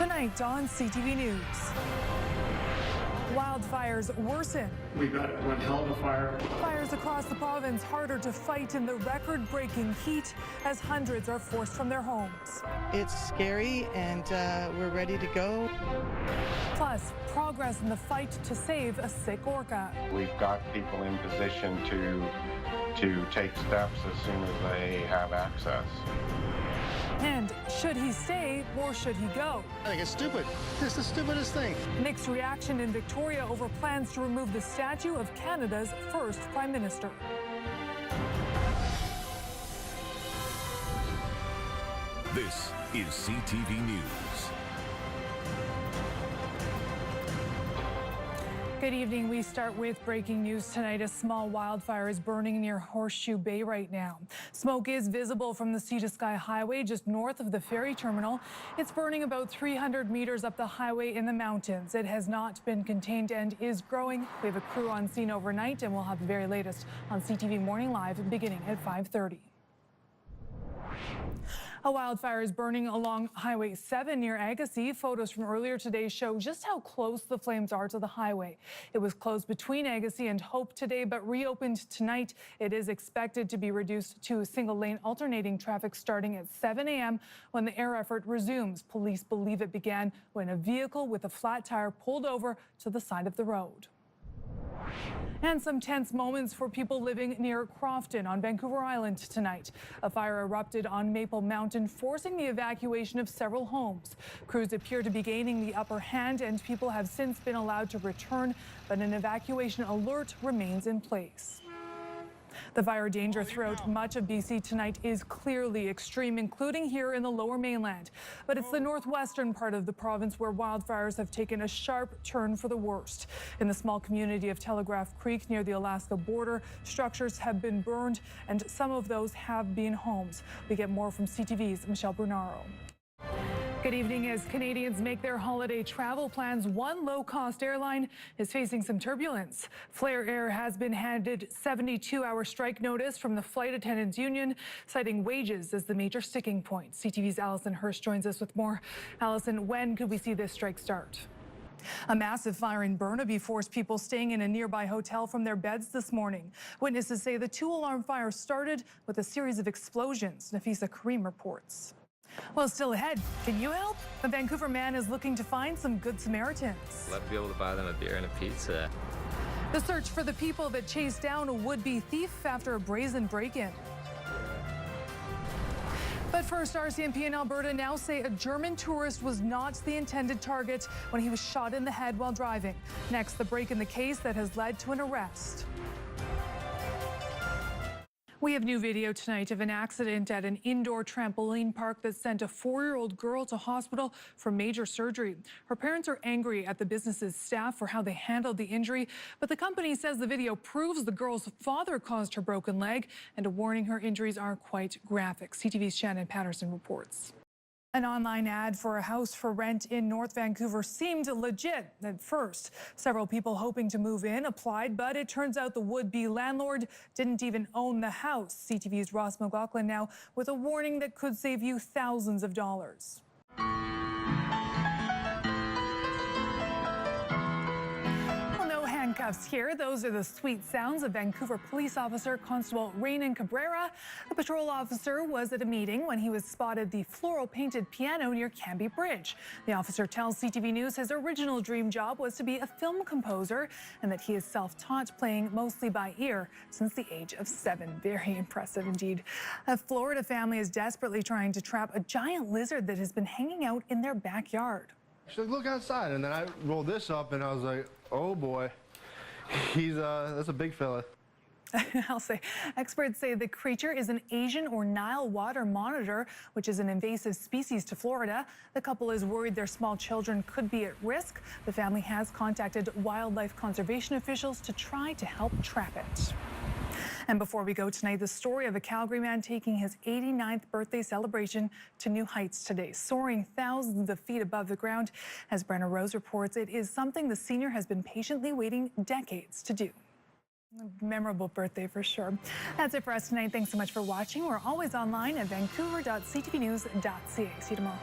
Tonight on CTV News. Wildfires worsen. We've got one hell of a fire. Fires across the province harder to fight in the record-breaking heat as hundreds are forced from their homes. It's scary and we're ready to go. Plus, progress in the fight to save a sick orca. We've got people in position to take steps as soon as they have access. And should he stay or should he go? I think it's stupid. It's the stupidest thing. Mixed reaction in Victoria over plans to remove the statue of Canada's first Prime Minister. This is CTV News. Good evening. We start with breaking news tonight. A small wildfire is burning near Horseshoe Bay right now. Smoke is visible from the Sea to Sky Highway just north of the ferry terminal. It's burning about 300 meters up the highway in the mountains. It has not been contained and is growing. We have a crew on scene overnight, and we'll have the very latest on CTV Morning Live beginning at 5:30. A wildfire is burning along Highway 7 near Agassiz. Photos from earlier today show just how close the flames are to the highway. It was closed between Agassiz and Hope today, but reopened tonight. It is expected to be reduced to single-lane alternating traffic starting at 7 a.m. when the air effort resumes. Police believe it began when a vehicle with a flat tire pulled over to the side of the road. And some tense moments for people living near Crofton on Vancouver Island tonight. A fire erupted on Maple Mountain, forcing the evacuation of several homes. Crews appear to be gaining the upper hand, and people have since been allowed to return, but an evacuation alert remains in place. The fire danger throughout much of BC tonight is clearly extreme, including here in the Lower Mainland. But it's the northwestern part of the province where wildfires have taken a sharp turn for the worst. In the small community of Telegraph Creek near the Alaska border, structures have been burned, and some of those have been homes. We get more from CTV's Michelle Brunaro. Good evening. As Canadians make their holiday travel plans, one low-cost airline is facing some turbulence. Flair Air has been handed 72-hour strike notice from the Flight Attendants Union, citing wages as the major sticking point. CTV's Allison Hurst joins us with more. Allison, when could we see this strike start? A massive fire in Burnaby forced people staying in a nearby hotel from their beds this morning. Witnesses say the two-alarm fire started with a series of explosions. Nafisa Karim reports. Well, still ahead, can you help? A Vancouver man is looking to find some good Samaritans. Love to be able to buy them a beer and a pizza. The search for the people that chased down a would-be thief after a brazen break-in. But first, RCMP in Alberta now say a German tourist was not the intended target when he was shot in the head while driving. Next, the break in the case that has led to an arrest. We have new video tonight of an accident at an indoor trampoline park that sent a 4-year-old girl to hospital for major surgery. Her parents are angry at the business's staff for how they handled the injury, but the company says the video proves the girl's father caused her broken leg, and a warning her injuries are quite graphic. CTV's Shannon Patterson reports. An online ad for a house for rent in North Vancouver seemed legit at first. Several people hoping to move in applied, but it turns out the would-be landlord didn't even own the house. CTV's Ross McLaughlin now with a warning that could save you thousands of dollars. Handcuffs here. Those are the sweet sounds of Vancouver police officer Constable Breanna Cabrera. The patrol officer was at a meeting when he was spotted the floral painted piano near Cambie Bridge. The officer tells CTV News his original dream job was to be a film composer and that he is self-taught, playing mostly by ear since the age of 7. Very impressive indeed. A Florida family is desperately trying to trap a giant lizard that has been hanging out in their backyard. She said, look outside, and then I rolled this up and I was like, oh boy. That's a big fella. I'll say. Experts say the creature is an Asian or Nile water monitor, which is an invasive species to Florida. The couple is worried their small children could be at risk. The family has contacted wildlife conservation officials to try to help trap it. And before we go tonight, the story of a Calgary man taking his 89th birthday celebration to new heights today, soaring thousands of feet above the ground. As Breanna Rose reports, it is something the senior has been patiently waiting decades to do. A memorable birthday for sure. That's it for us tonight. Thanks so much for watching. We're always online at vancouver.ctvnews.ca. See you tomorrow.